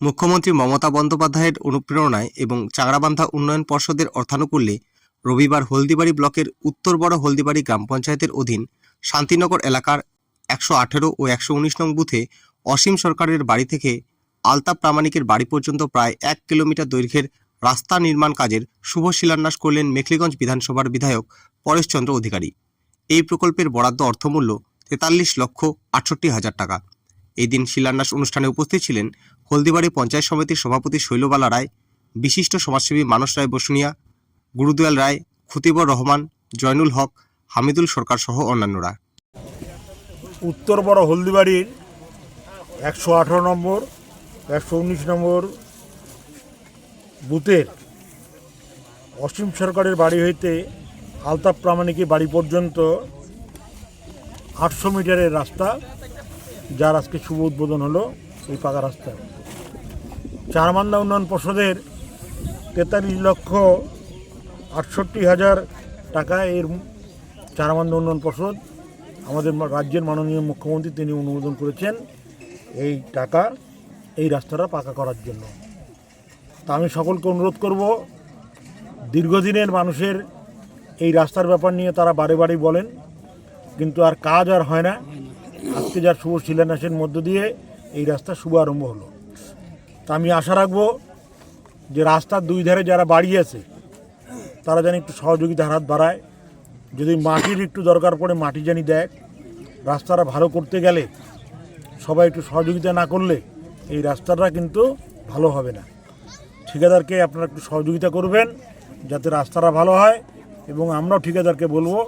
মুখ্যমন্ত্রী মমতা বন্দ্যোপাধ্যায়ের অনুপ্রেরণায় এবং চাংড়াবান্ধা উন্নয়ন পর্ষদের অর্থানুকূল্যে রবিবার হলদিবাড়ি ব্লকের উত্তর বড় হলদিবাড়ি গ্রাম পঞ্চায়েতের অধীন শান্তিনগর এলাকার ১১৮ ও ১১৯ নং বুথে অসীম সরকারের বাড়ি থেকে আলতাফ প্রামাণিকের বাড়ি পর্যন্ত প্রায় ১ কিলোমিটার দৈর্ঘ্যের রাস্তা নির্মাণ কাজের শুভ শিলান্যাস করলেন মেখলিগঞ্জ বিধানসভার বিধায়ক পরেশচন্দ্র অধিকারী। এই প্রকল্পের বরাদ্দ অর্থমূল্য ৪৩,৬৮,০০০ টাকা। এই দিন শিলান্যাস অনুষ্ঠানে উপস্থিত ছিলেন হলদিবাড়ি পঞ্চায়েত সমিতির সভাপতি শৈলবালা রায়, বিশিষ্ট সমাজসেবী মানস রায় বসুনিয়া, গুরুদয়াল রায়, খতিবর রহমান, জয়নুল হক, হামিদুল সরকার সহ অন্যান্যরা। উত্তর বড় হলদিবাড়ির ১১৮ নম্বর ১১৯ নম্বর বুথের অসীম সরকারের বাড়ি হইতে আলতাফ প্রামাণিকের বাড়ি পর্যন্ত ৮০০ মিটারের রাস্তা, যার আজকে শুভ উদ্বোধন হলো। এই পাকা রাস্তা চারমান্দা উন্নয়ন পর্ষদের ৪৩,৬৮,০০০ টাকা এর চারমান্দা উন্নয়ন পর্ষদ আমাদের রাজ্যের মাননীয় মুখ্যমন্ত্রী তিনি অনুমোদন করেছেন এই টাকা এই রাস্তাটা পাকা করার জন্য। তা আমি সকলকে অনুরোধ করব, দীর্ঘদিনের মানুষের এই রাস্তার ব্যাপার নিয়ে তারা বারে বারে বলেন, কিন্তু আর কাজ আর হয় না। আজকে যার শুভ শিলান্যাসের মধ্য দিয়ে এই রাস্তার শুভ আরম্ভ হলো। তা আমি আশা রাখবো যে রাস্তার দুই ধারে যারা বাড়ি আছে তারা যেন একটু সহযোগিতার হাত বাড়ায়। যদি মাটির একটু দরকার পড়ে মাটি জানি দেয়। রাস্তাটা ভালো করতে গেলে সবাই একটু সহযোগিতা না করলে এই রাস্তাটা কিন্তু ভালো হবে না। ঠিকাদারকে আপনারা একটু সহযোগিতা করবেন যাতে রাস্তাটা ভালো হয়, এবং আমরাও ঠিকাদারকে বলবো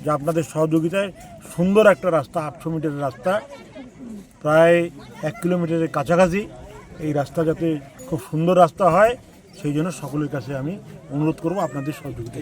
যে আপনাদের সহযোগিতায় সুন্দর একটা রাস্তা, ৮০০ মিটারের রাস্তা, প্রায় ১ কিলোমিটারের কাছাকাছি এই রাস্তা যাতে খুব সুন্দর রাস্তা হয়, সেই জন্য সকলের কাছে আমি অনুরোধ করব আপনাদের সহযোগিতা।